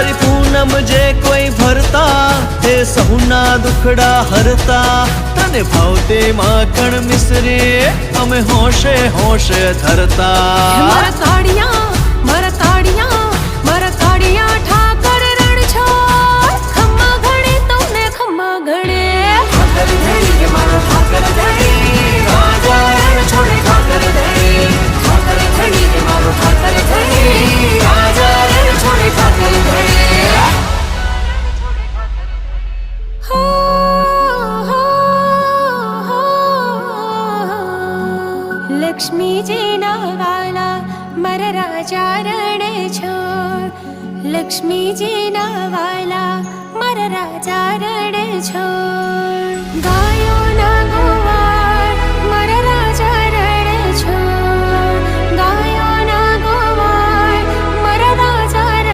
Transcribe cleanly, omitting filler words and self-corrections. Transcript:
મારી પૂનમ જે કોઈ ભરતા તે સહુના દુખડા હરતા તને ભાવતે માખણ મિશ્રી અમે હોશે હોશે ધરતા મારા કાળિયા મારા કાળિયા મારા કાળિયા ઠાકર રણછોડ ખમ્મા ઘણે તમને ખમ્મા ઘણે ઠાકર ધણી કે મારો ઠાકર ધણી રાજા રણછોડ ઠાકર ધણી ઠાકર ધણી કે મારો ઠાકર ધણી રાજા રણછોડ ઠાકર ધણી લક્ષ્મીજીના વાલા મારા રાજા રણછોડ લક્ષ્મીજીના વાલા મારા રાજા રણછોડ